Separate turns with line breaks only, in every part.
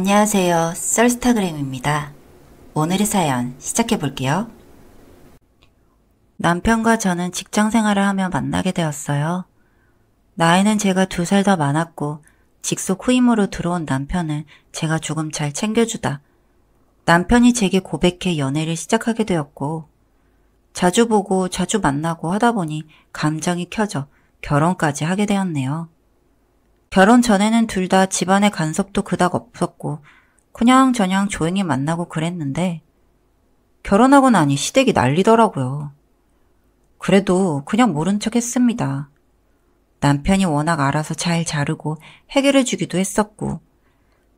안녕하세요. 썰스타그램입니다. 오늘의 사연 시작해볼게요. 남편과 저는 직장 생활을 하며 만나게 되었어요. 나이는 제가 2살 더 많았고 직속 후임으로 들어온 남편은 제가 조금 잘 챙겨주다 남편이 제게 고백해 연애를 시작하게 되었고 자주 보고 자주 만나고 하다 보니 감정이 켜져 결혼까지 하게 되었네요. 결혼 전에는 둘 다 집안의 간섭도 그닥 없었고 그냥저냥 조용히 만나고 그랬는데 결혼하고 나니 시댁이 난리더라고요. 그래도 그냥 모른 척 했습니다. 남편이 워낙 알아서 잘 자르고 해결해 주기도 했었고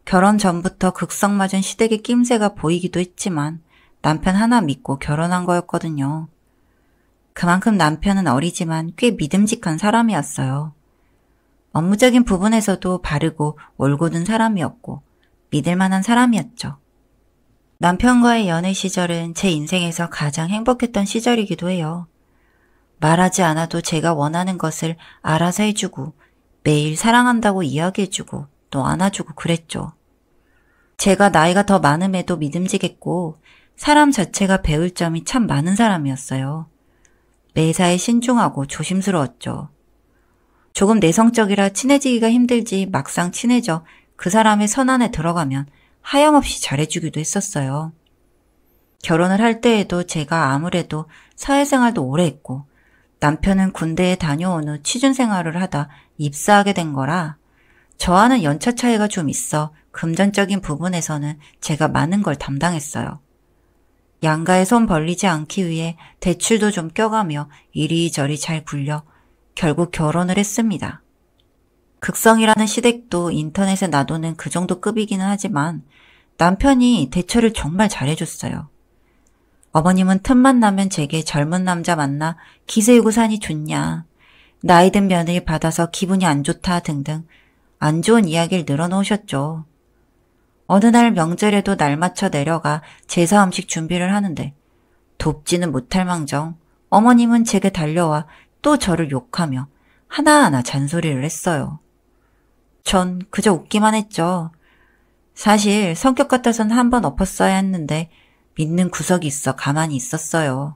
결혼 전부터 극성맞은 시댁의 낌새가 보이기도 했지만 남편 하나 믿고 결혼한 거였거든요. 그만큼 남편은 어리지만 꽤 믿음직한 사람이었어요. 업무적인 부분에서도 바르고 올곧은 사람이었고 믿을 만한 사람이었죠. 남편과의 연애 시절은 제 인생에서 가장 행복했던 시절이기도 해요. 말하지 않아도 제가 원하는 것을 알아서 해주고 매일 사랑한다고 이야기해주고 또 안아주고 그랬죠. 제가 나이가 더 많음에도 믿음직했고 사람 자체가 배울 점이 참 많은 사람이었어요. 매사에 신중하고 조심스러웠죠. 조금 내성적이라 친해지기가 힘들지 막상 친해져 그 사람의 선 안에 들어가면 하염없이 잘해주기도 했었어요. 결혼을 할 때에도 제가 아무래도 사회생활도 오래 했고 남편은 군대에 다녀온 후 취준생활을 하다 입사하게 된 거라 저와는 연차 차이가 좀 있어 금전적인 부분에서는 제가 많은 걸 담당했어요. 양가에 손 벌리지 않기 위해 대출도 좀 껴가며 이리저리 잘 굴려 결국 결혼을 했습니다. 극성이라는 시댁도 인터넷에 놔두는 그 정도 급이기는 하지만 남편이 대처를 정말 잘해줬어요. 어머님은 틈만 나면 제게 젊은 남자 만나 기세우고 사니 좋냐, 나이 든 며느리 받아서 기분이 안 좋다 등등 안 좋은 이야기를 늘어놓으셨죠. 어느 날 명절에도 날 맞춰 내려가 제사 음식 준비를 하는데 돕지는 못할 망정 어머님은 제게 달려와 또 저를 욕하며 하나하나 잔소리를 했어요. 전 그저 웃기만 했죠. 사실 성격 같아서는 한번 엎었어야 했는데 믿는 구석이 있어 가만히 있었어요.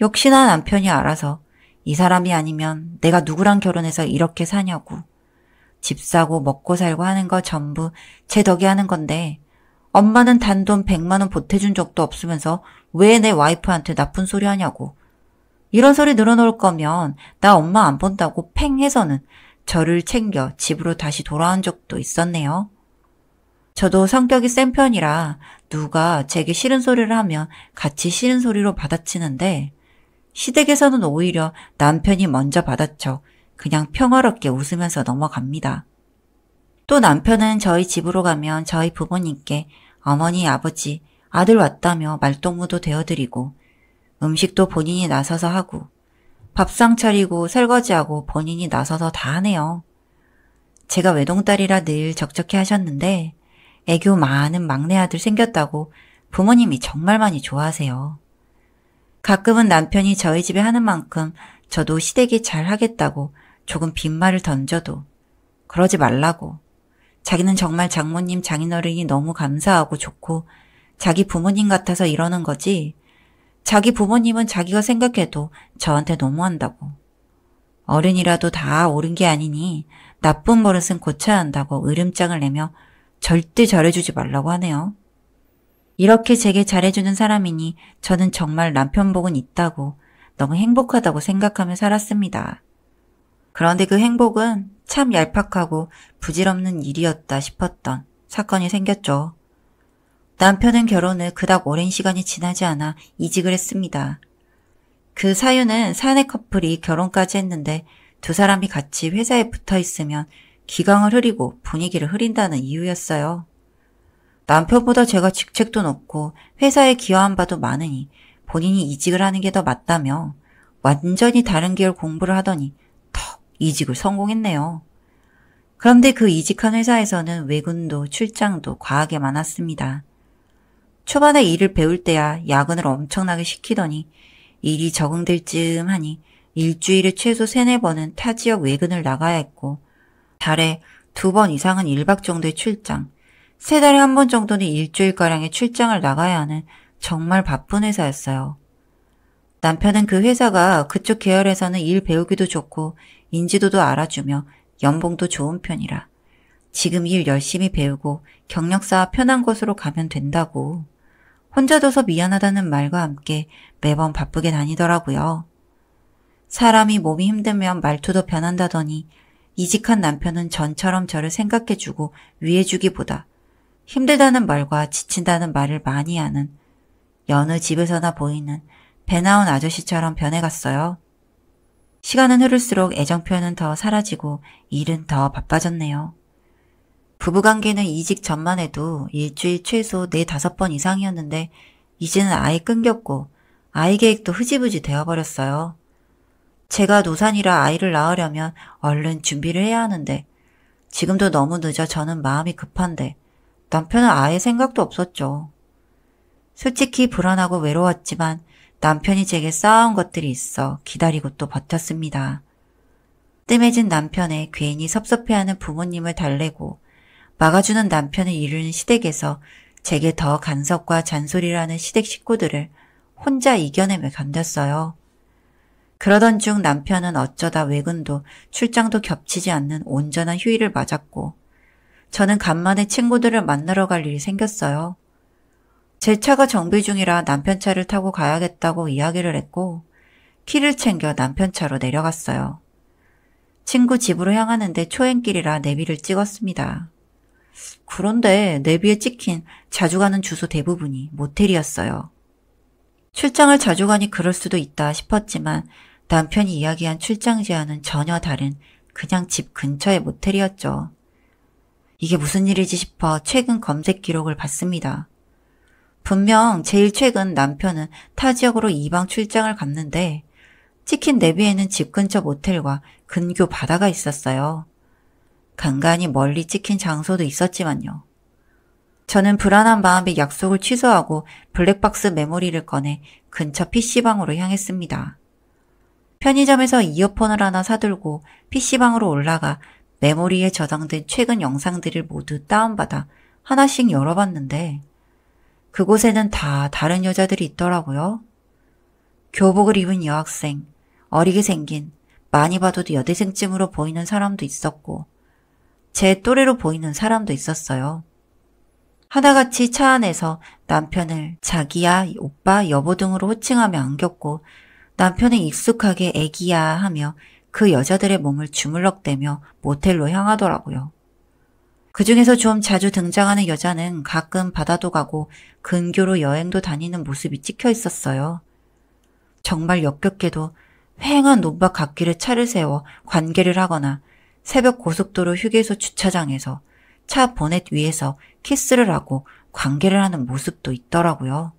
역시나 남편이 알아서 이 사람이 아니면 내가 누구랑 결혼해서 이렇게 사냐고. 집 사고 먹고 살고 하는 거 전부 제 덕에 하는 건데 엄마는 단돈 100만 원 보태준 적도 없으면서 왜 내 와이프한테 나쁜 소리 하냐고. 이런 소리 늘어놓을 거면 나 엄마 안 본다고 팽 해서는 저를 챙겨 집으로 다시 돌아온 적도 있었네요. 저도 성격이 센 편이라 누가 제게 싫은 소리를 하면 같이 싫은 소리로 받아치는데 시댁에서는 오히려 남편이 먼저 받아쳐 그냥 평화롭게 웃으면서 넘어갑니다. 또 남편은 저희 집으로 가면 저희 부모님께 어머니, 아버지, 아들 왔다며 말동무도 되어드리고 음식도 본인이 나서서 하고 밥상 차리고 설거지하고 본인이 나서서 다 하네요. 제가 외동딸이라 늘 적적해 하셨는데 애교 많은 막내 아들 생겼다고 부모님이 정말 많이 좋아하세요. 가끔은 남편이 저희 집에 하는 만큼 저도 시댁이 잘 하겠다고 조금 빈말을 던져도 그러지 말라고 자기는 정말 장모님 장인어른이 너무 감사하고 좋고 자기 부모님 같아서 이러는 거지 자기 부모님은 자기가 생각해도 저한테 너무한다고. 어른이라도 다 옳은 게 아니니 나쁜 버릇은 고쳐야 한다고 으름장을 내며 절대 잘해주지 말라고 하네요. 이렇게 제게 잘해주는 사람이니 저는 정말 남편 복은 있다고 너무 행복하다고 생각하며 살았습니다. 그런데 그 행복은 참 얄팍하고 부질없는 일이었다 싶었던 사건이 생겼죠. 남편은 결혼을 그닥 오랜 시간이 지나지 않아 이직을 했습니다. 그 사유는 사내 커플이 결혼까지 했는데 두 사람이 같이 회사에 붙어 있으면 기강을 흐리고 분위기를 흐린다는 이유였어요. 남편보다 제가 직책도 높고 회사에 기여한 바도 많으니 본인이 이직을 하는 게 더 맞다며 완전히 다른 계열 공부를 하더니 턱 이직을 성공했네요. 그런데 그 이직한 회사에서는 외근도 출장도 과하게 많았습니다. 초반에 일을 배울 때야 야근을 엄청나게 시키더니 일이 적응될 즈음 하니 일주일에 최소 3-4번은 타 지역 외근을 나가야 했고 달에 2번 이상은 1박 정도의 출장, 3달에 한 번 정도는 일주일가량의 출장을 나가야 하는 정말 바쁜 회사였어요. 남편은 그 회사가 그쪽 계열에서는 일 배우기도 좋고 인지도도 알아주며 연봉도 좋은 편이라 지금 일 열심히 배우고 경력 쌓아 편한 곳으로 가면 된다고 혼자 둬서 미안하다는 말과 함께 매번 바쁘게 다니더라고요. 사람이 몸이 힘들면 말투도 변한다더니 이직한 남편은 전처럼 저를 생각해주고 위해주기보다 힘들다는 말과 지친다는 말을 많이 하는 여느 집에서나 보이는 배 나온 아저씨처럼 변해갔어요. 시간은 흐를수록 애정 표현은 더 사라지고 일은 더 바빠졌네요. 부부관계는 이직 전만 해도 일주일 최소 4-5번 이상이었는데 이제는 아예 끊겼고 아이 계획도 흐지부지 되어버렸어요. 제가 노산이라 아이를 낳으려면 얼른 준비를 해야 하는데 지금도 너무 늦어 저는 마음이 급한데 남편은 아예 생각도 없었죠. 솔직히 불안하고 외로웠지만 남편이 제게 쌓아온 것들이 있어 기다리고 또 버텼습니다. 뜸해진 남편에 괜히 섭섭해하는 부모님을 달래고 막아주는 남편을 이루는 시댁에서 제게 더 간섭과 잔소리를 하는 시댁 식구들을 혼자 이겨내며 견뎠어요. 그러던 중 남편은 어쩌다 외근도 출장도 겹치지 않는 온전한 휴일을 맞았고 저는 간만에 친구들을 만나러 갈 일이 생겼어요. 제 차가 정비 중이라 남편 차를 타고 가야겠다고 이야기를 했고 키를 챙겨 남편 차로 내려갔어요. 친구 집으로 향하는데 초행길이라 내비를 찍었습니다. 그런데 내비에 찍힌 자주 가는 주소 대부분이 모텔이었어요. 출장을 자주 가니 그럴 수도 있다 싶었지만 남편이 이야기한 출장 제안은 전혀 다른 그냥 집 근처의 모텔이었죠. 이게 무슨 일이지 싶어 최근 검색 기록을 봤습니다. 분명 제일 최근 남편은 타 지역으로 이방 출장을 갔는데 찍힌 내비에는 집 근처 모텔과 근교 바다가 있었어요. 간간히 멀리 찍힌 장소도 있었지만요. 저는 불안한 마음에 약속을 취소하고 블랙박스 메모리를 꺼내 근처 PC방으로 향했습니다. 편의점에서 이어폰을 하나 사들고 PC방으로 올라가 메모리에 저장된 최근 영상들을 모두 다운받아 하나씩 열어봤는데 그곳에는 다 다른 여자들이 있더라고요. 교복을 입은 여학생, 어리게 생긴, 많이 봐도 여대생쯤으로 보이는 사람도 있었고 제 또래로 보이는 사람도 있었어요. 하나같이 차 안에서 남편을 자기야, 오빠, 여보 등으로 호칭하며 안겼고 남편은 익숙하게 애기야 하며 그 여자들의 몸을 주물럭대며 모텔로 향하더라고요. 그중에서 좀 자주 등장하는 여자는 가끔 바다도 가고 근교로 여행도 다니는 모습이 찍혀 있었어요. 정말 역겹게도 휑한 논밭 갓길에 차를 세워 관계를 하거나 새벽 고속도로 휴게소 주차장에서 차 보넷 위에서 키스를 하고 관계를 하는 모습도 있더라고요.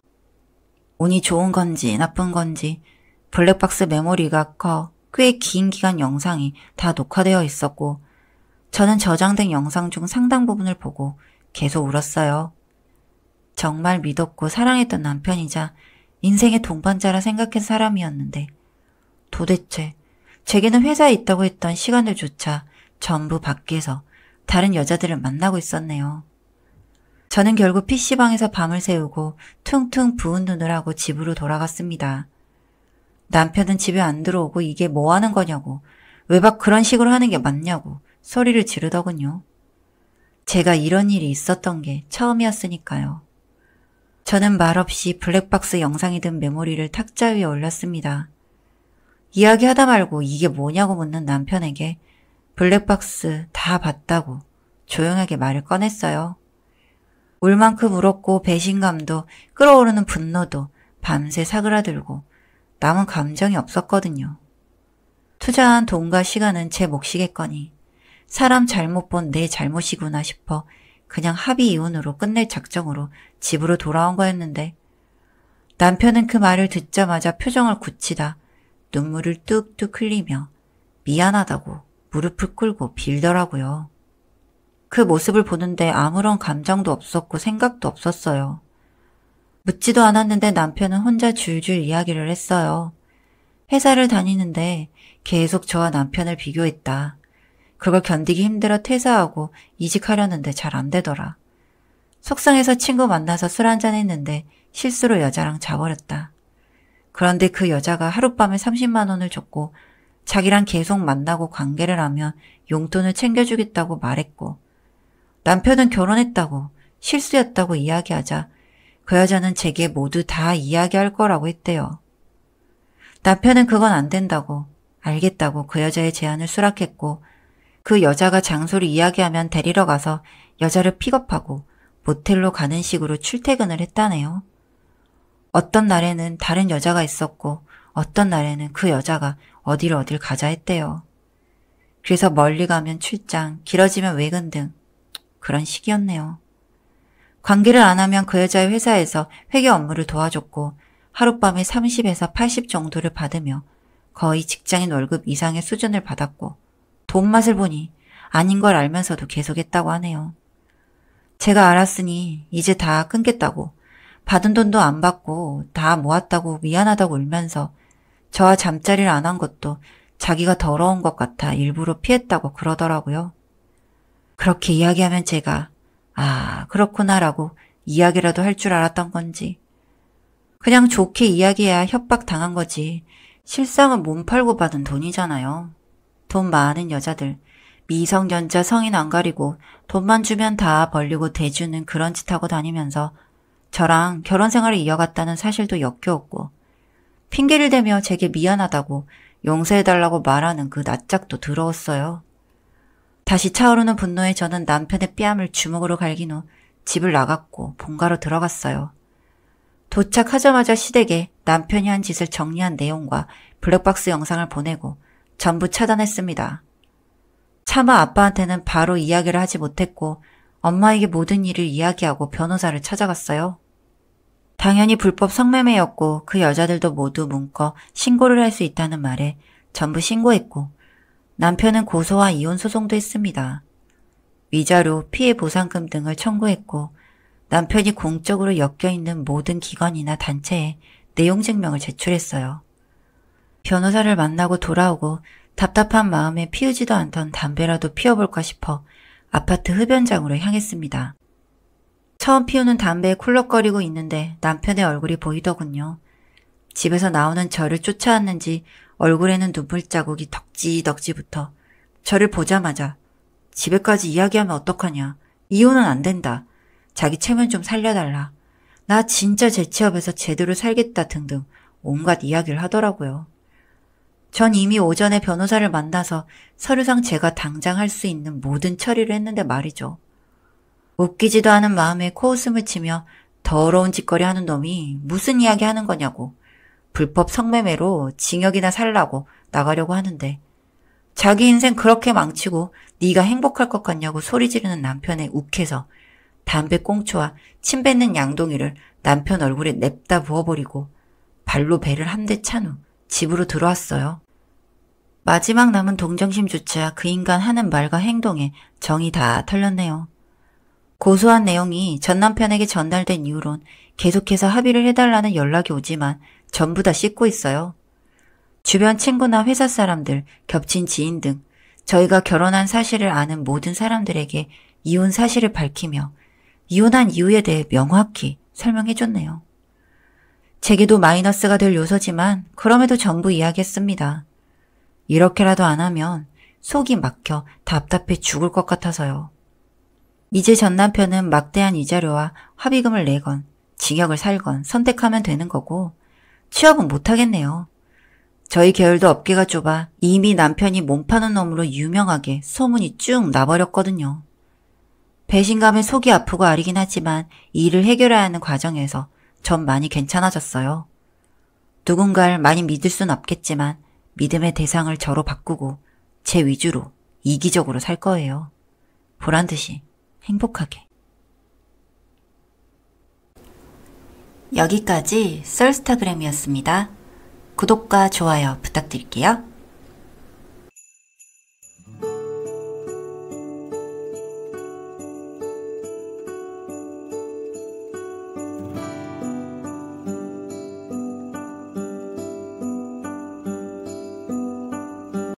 운이 좋은 건지 나쁜 건지 블랙박스 메모리가 꽤 긴 기간 영상이 다 녹화되어 있었고 저는 저장된 영상 중 상당 부분을 보고 계속 울었어요. 정말 믿었고 사랑했던 남편이자 인생의 동반자라 생각한 사람이었는데 도대체 제게는 회사에 있다고 했던 시간들조차 전부 밖에서 다른 여자들을 만나고 있었네요. 저는 결국 PC방에서 밤을 새우고 퉁퉁 부은 눈을 하고 집으로 돌아갔습니다. 남편은 집에 안 들어오고 이게 뭐 하는 거냐고 왜 막 그런 식으로 하는 게 맞냐고 소리를 지르더군요. 제가 이런 일이 있었던 게 처음이었으니까요. 저는 말없이 블랙박스 영상이 든 메모리를 탁자 위에 올렸습니다. 이야기하다 말고 이게 뭐냐고 묻는 남편에게 블랙박스 다 봤다고 조용하게 말을 꺼냈어요. 울 만큼 울었고 배신감도 끓어오르는 분노도 밤새 사그라들고 남은 감정이 없었거든요. 투자한 돈과 시간은 제 몫이겠거니 사람 잘못 본 내 잘못이구나 싶어 그냥 합의 이혼으로 끝낼 작정으로 집으로 돌아온 거였는데 남편은 그 말을 듣자마자 표정을 굳히다 눈물을 뚝뚝 흘리며 미안하다고 무릎을 꿇고 빌더라고요. 그 모습을 보는데 아무런 감정도 없었고 생각도 없었어요. 묻지도 않았는데 남편은 혼자 줄줄 이야기를 했어요. 회사를 다니는데 계속 저와 남편을 비교했다. 그걸 견디기 힘들어 퇴사하고 이직하려는데 잘 안 되더라. 속상해서 친구 만나서 술 한잔 했는데 실수로 여자랑 자버렸다. 그런데 그 여자가 하룻밤에 30만 원을 줬고 자기랑 계속 만나고 관계를 하면 용돈을 챙겨주겠다고 말했고 남편은 결혼했다고 실수였다고 이야기하자 그 여자는 제게 모두 다 이야기할 거라고 했대요. 남편은 그건 안 된다고 알겠다고 그 여자의 제안을 수락했고 그 여자가 장소를 이야기하면 데리러 가서 여자를 픽업하고 모텔로 가는 식으로 출퇴근을 했다네요. 어떤 날에는 다른 여자가 있었고 어떤 날에는 그 여자가 어딜 가자 했대요. 그래서 멀리 가면 출장, 길어지면 외근 등 그런 식이었네요. 관계를 안 하면 그 여자의 회사에서 회계 업무를 도와줬고 하룻밤에 30에서 80 정도를 받으며 거의 직장인 월급 이상의 수준을 받았고 돈 맛을 보니 아닌 걸 알면서도 계속했다고 하네요. 제가 알았으니 이제 다 끊겠다고 받은 돈도 안 받고 다 모았다고 미안하다고 울면서 저와 잠자리를 안 한 것도 자기가 더러운 것 같아 일부러 피했다고 그러더라고요. 그렇게 이야기하면 제가 아 그렇구나라고 이야기라도 할 줄 알았던 건지 그냥 좋게 이야기해야 협박당한 거지 실상은 몸 팔고 받은 돈이잖아요. 돈 많은 여자들 미성년자 성인 안 가리고 돈만 주면 다 벌리고 대주는 그런 짓 하고 다니면서 저랑 결혼 생활을 이어갔다는 사실도 역겨웠고 핑계를 대며 제게 미안하다고 용서해달라고 말하는 그 낯짝도 더러웠어요. 다시 차오르는 분노에 저는 남편의 뺨을 주먹으로 갈긴 후 집을 나갔고 본가로 들어갔어요. 도착하자마자 시댁에 남편이 한 짓을 정리한 내용과 블랙박스 영상을 보내고 전부 차단했습니다. 차마 아빠한테는 바로 이야기를 하지 못했고 엄마에게 모든 일을 이야기하고 변호사를 찾아갔어요. 당연히 불법 성매매였고 그 여자들도 모두 문거 신고를 할 수 있다는 말에 전부 신고했고 남편은 고소와 이혼 소송도 했습니다. 위자료, 피해 보상금 등을 청구했고 남편이 공적으로 엮여있는 모든 기관이나 단체에 내용 증명을 제출했어요. 변호사를 만나고 돌아오고 답답한 마음에 피우지도 않던 담배라도 피워볼까 싶어 아파트 흡연장으로 향했습니다. 처음 피우는 담배에 쿨럭거리고 있는데 남편의 얼굴이 보이더군요. 집에서 나오는 저를 쫓아왔는지 얼굴에는 눈물 자국이 덕지덕지 붙어 저를 보자마자 집에까지 이야기하면 어떡하냐. 이혼은 안 된다. 자기 체면 좀 살려달라. 나 진짜 제 취업에서 제대로 살겠다 등등 온갖 이야기를 하더라고요. 전 이미 오전에 변호사를 만나서 서류상 제가 당장 할 수 있는 모든 처리를 했는데 말이죠. 웃기지도 않은 마음에 코웃음을 치며 더러운 짓거리 하는 놈이 무슨 이야기 하는 거냐고 불법 성매매로 징역이나 살라고 나가려고 하는데 자기 인생 그렇게 망치고 네가 행복할 것 같냐고 소리 지르는 남편에 욱해서 담배 꽁초와 침 뱉는 양동이를 남편 얼굴에 냅다 부어버리고 발로 배를 한 대 찬 후 집으로 들어왔어요. 마지막 남은 동정심조차 그 인간 하는 말과 행동에 정이 다 털렸네요. 고소한 내용이 전 남편에게 전달된 이후론 계속해서 합의를 해달라는 연락이 오지만 전부 다 씻고 있어요. 주변 친구나 회사 사람들, 겹친 지인 등 저희가 결혼한 사실을 아는 모든 사람들에게 이혼 사실을 밝히며 이혼한 이유에 대해 명확히 설명해줬네요. 제게도 마이너스가 될 요소지만 그럼에도 전부 이야기했습니다. 이렇게라도 안 하면 속이 막혀 답답해 죽을 것 같아서요. 이제 전 남편은 막대한 이자료와 합의금을 내건 징역을 살건 선택하면 되는 거고 취업은 못하겠네요. 저희 계열도 업계가 좁아 이미 남편이 몸 파는 놈으로 유명하게 소문이 쭉 나버렸거든요. 배신감에 속이 아프고 아리긴 하지만 일을 해결해야 하는 과정에서 전 많이 괜찮아졌어요. 누군가를 많이 믿을 순 없겠지만 믿음의 대상을 저로 바꾸고 제 위주로 이기적으로 살 거예요. 보란듯이 행복하게. 여기까지 썰스타그램이었습니다. 구독과 좋아요 부탁드릴게요.